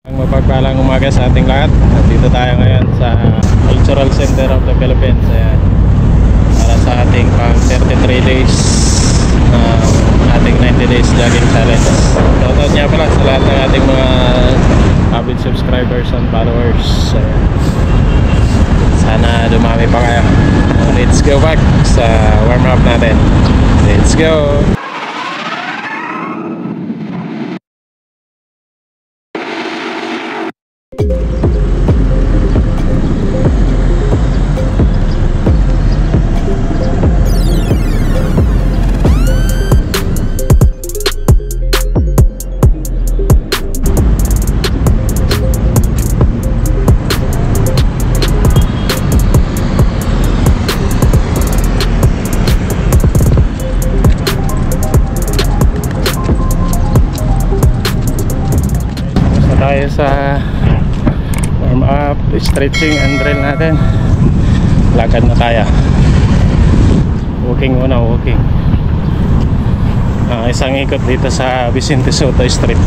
Mapagpalang umaga sa ating lahat. Dito tayo ngayon sa Cultural Center of the Philippines. Ayan. Para sa ating pang 33 days ating 90 days jogging challenge. Shoutout niya pala sa lahat ng ating mga avid subscribers and followers. Ayan. Sana dumami pa kayo. Let's go back sa warm up natin. Let's go! Tayo sa warm up, stretching and drill natin. Lakad na tayo. Walking muna, walking. Isang ikot dito sa Vicente Soto Street.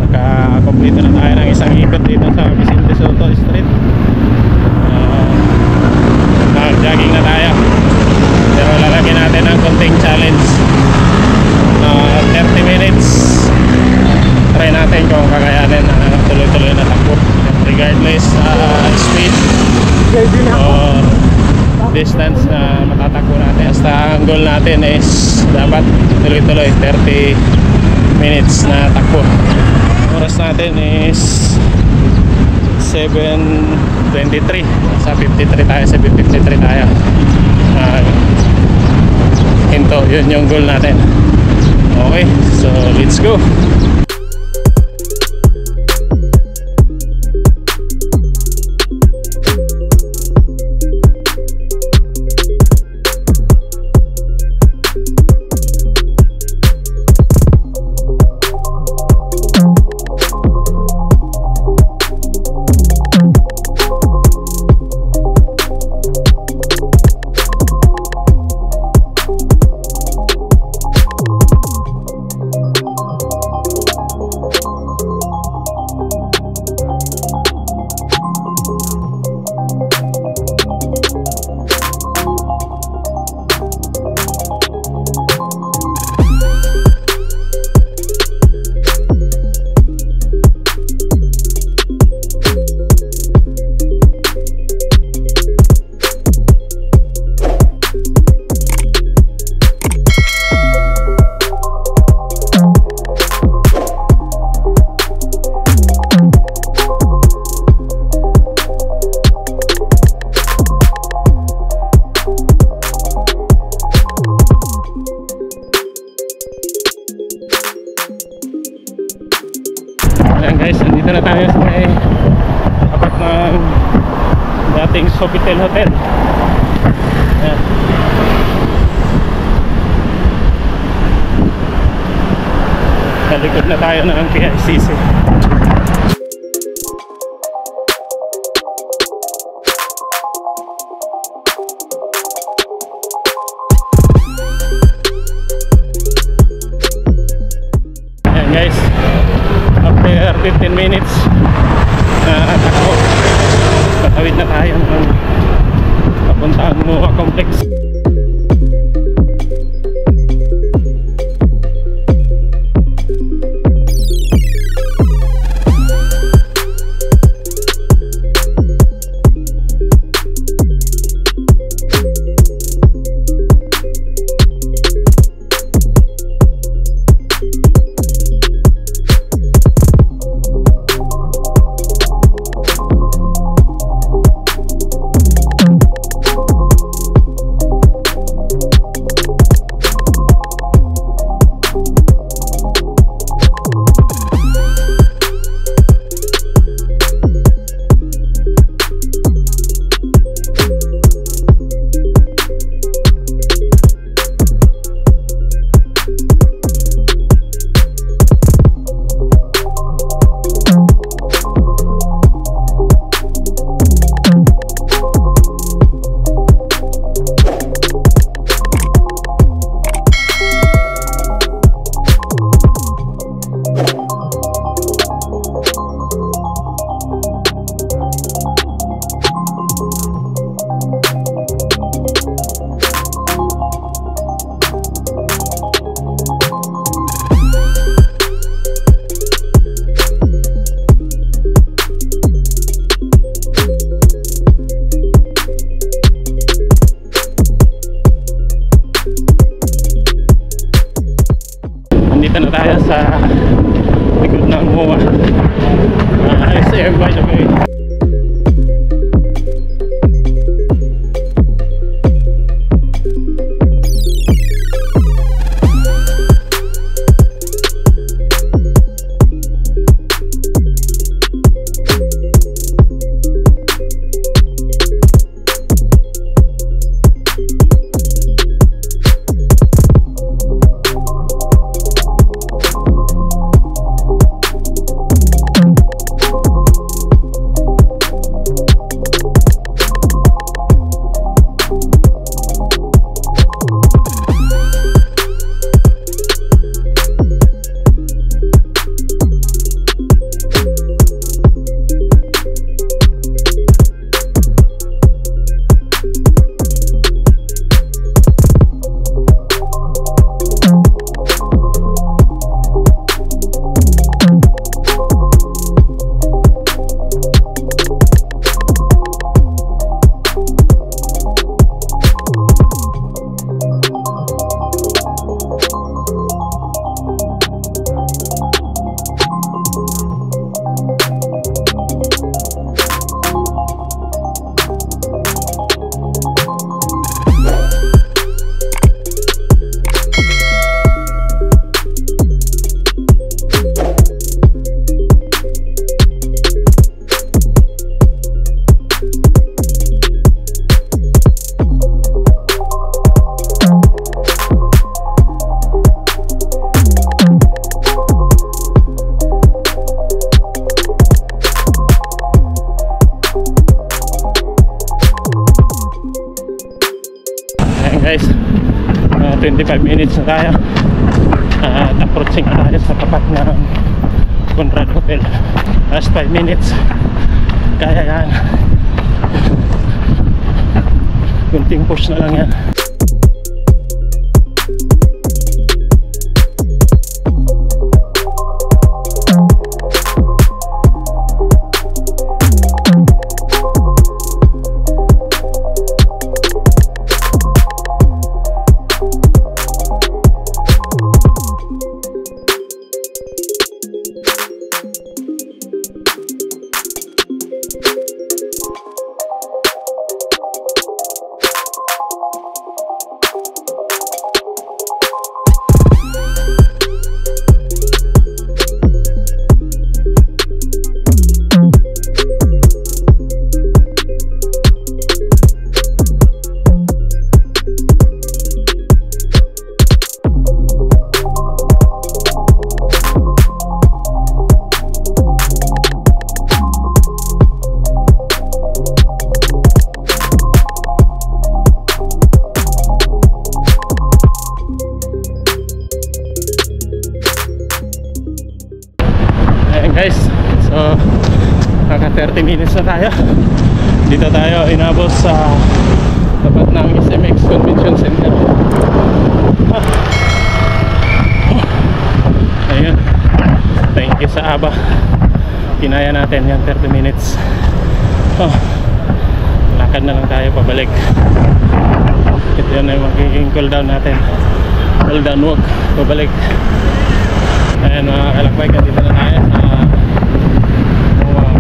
Nakakompleto na tayo ng isang ikot dito sa Vicente Soto Street. Jogging na tayo, pero lalagyan natin ang konting challenge. 30 minutes. Try natin kung kakayanin na tuloy-tuloy na takbo regardless speed or distance na matatakbo natin. Basta ang goal natin is dapat tuloy-tuloy 30 minutes na takbo. Oras natin is 7:23. Sa 53 tayo, sa 53 tayo. Hinto, yun yung goal natin. Okay, so let's go. Ayan guys, nandito na tayo sa may tapat ng dating Sofitel Hotel. Ayan. Sa likod na tayo ng PICC. Ayan guys, after 15 minutes takbo, patawid na tayo ng papuntang MOA Complex. Dito na tayo sa likod ng MOA, SM by the way. Guys, 25 minutes na tayo at approaching na tayo sa tapat ng Conrad Hotel. Last 5 minutes, kaya yan, kunting push na lang yan. Guys, so naka 30 minutes na tayo. Dito tayo inabot sa tapat ng SMX Convention Center. Ayun, thank you sa ABA, kinaya natin yan 30 minutes. Lakad na lang tayo pabalik. Ito yun na yung magiging cool down natin, cool down walk pabalik. Ayan mga kalakbay, dito na tayo sa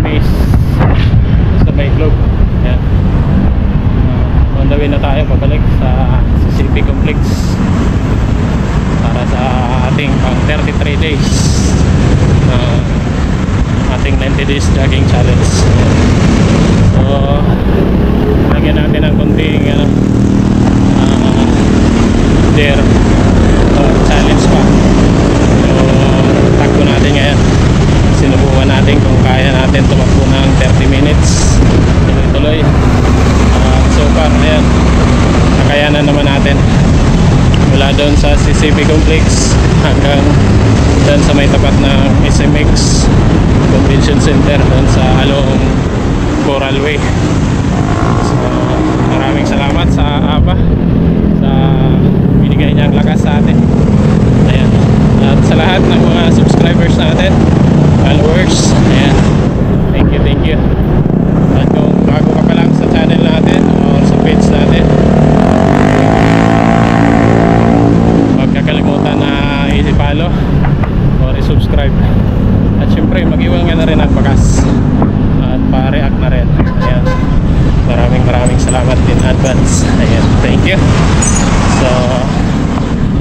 base sa may globe. Ayan, on the way na tayo pabalik sa CCP Complex para sa ating pang 33 days ating 90 days jogging challenge. So lagyan natin ng konting dare challenge pa. So takbo natin ngayon, sinubukan natin kung kaya natin tumakbo ng 30 minutes tuloy-tuloy. So far ayan, nakayanan naman natin mula doon sa CCP Complex hanggang doon sa may tapat ng SMX Convention Center, doon sa Aloong Coral Way. So maraming salamat sa ABA sa binigay niyang lakas sa atin. Ayan, at sa lahat ng mga subscribers natin, followers, ayan, thank you. At kung bago ka pa lang sa channel natin or sa page natin, huwag kakalimutan na i-follow Baguio. So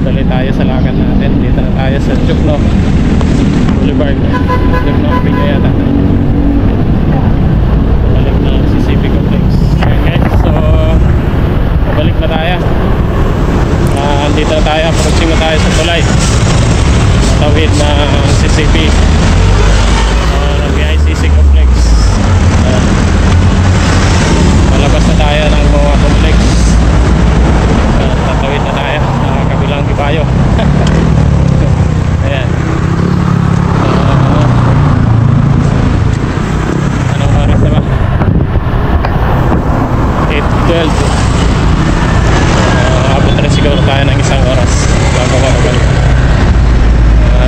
dali tayo sa lakad natin. Dito na tayo sa Jukno Boulevard, Jukno Piña yata. Balik na CCP Complex. Okay, so pabalik na tayo. Dito na tayo, approaching na tayo sa tulay, matawid na CCP ng BICC Complex. Malabas na tayo ng mga complex. Tatawid na tayo sa kabilang Gibayo. Ayan. Anong oras na ba? 8:12. Abot rin siguro tayo ng isang oras bago makabalik.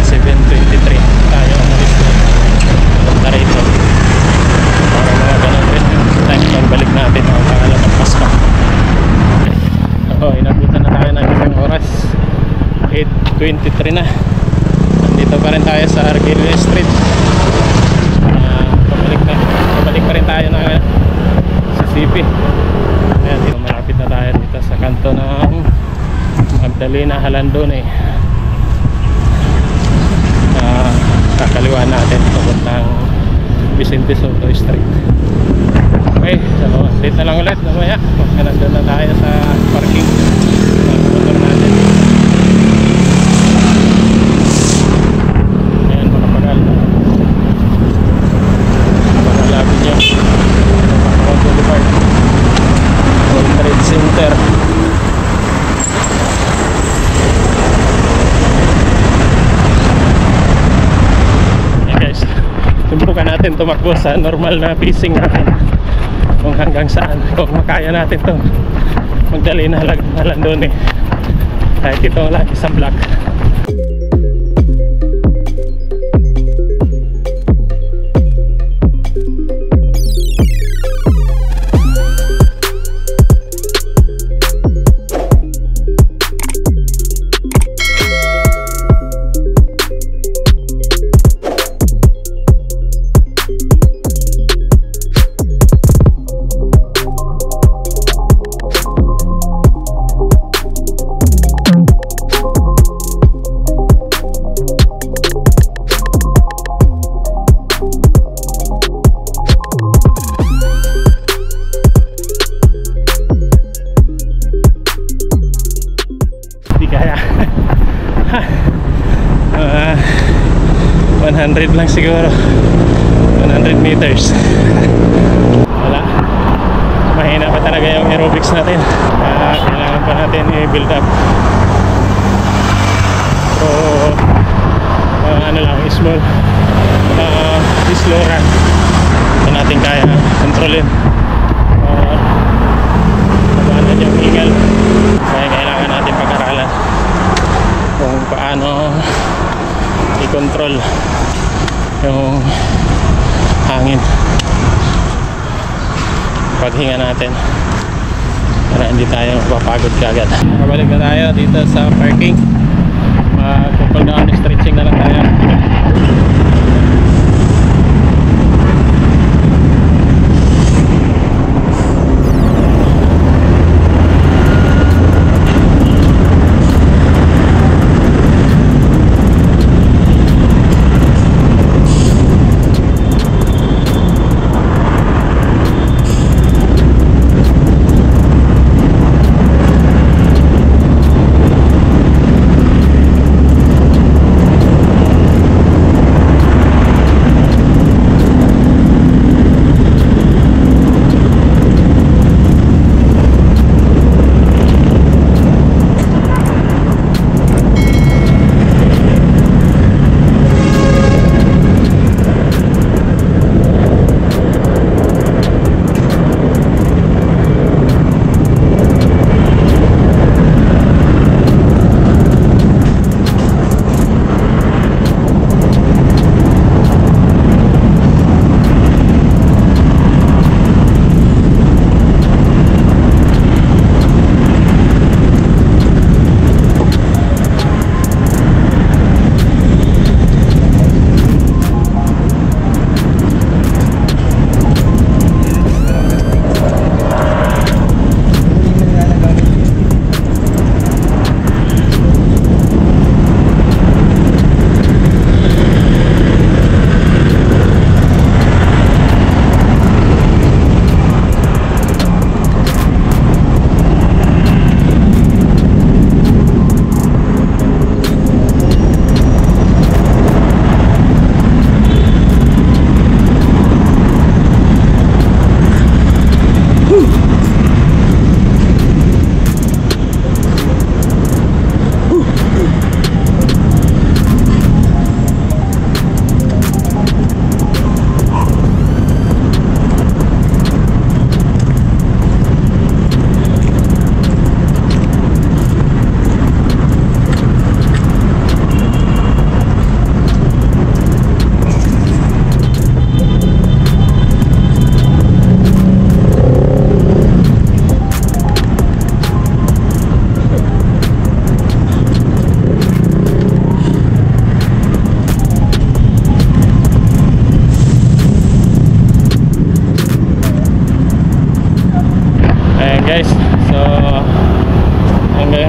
7:23 tayo umalis na rito. Para mga ganun rin yung time lang balik natin o pangalawang Pasko. Inabutan na tayo ng isang oras. 8:23 na. Nandito pa rin tayo sa Argyle Street. Pabalik pa rin tayo ng CCP. Ayan, dito malapit na tayo dito sa kanto ng Magdalena Halandone. Kakaliwa natin papuntang Vicente Soto Street. Okay, so dito na lang ulit mamaya. Nandun na tayo sa parking ng motor natin. Ayan, makapagal makalapit nyo Boulevard, World Trade Center. Subukan natin tumakbo sa normal na pacing natin kung hanggang saan, kung makaya natin to Magdalena Halandone kahit ito lang isang block. Kaya 100 lang siguro, 100 meters. Wala, mahina pa talaga yung aerobics natin. Kailangan pa natin i-build up. So ano lang, small slow run. Ito natin kaya kontrolin. Paano yung hingal, kaya kailangan natin pag-aralan kung paano i-control yung hangin paghinga natin para hindi tayo mapapagod kagad. Pabalik na tayo dito sa parking. Mag-cool down, stretching na lang tayo.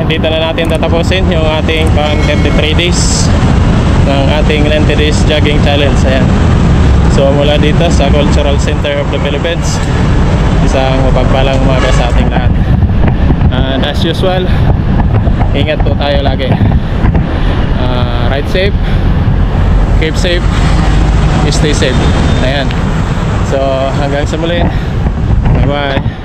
dito na natin tatapusin yung ating pang 33 days ng ating 90 days jogging challenge. Ayan. So mula dito sa Cultural Center of the Philippines, isang mapagpalang umaga sa ating lahat. And as usual, ingat po tayo lagi. Ride safe, keep safe, stay safe. Ayan. So hanggang sa muli, bye bye.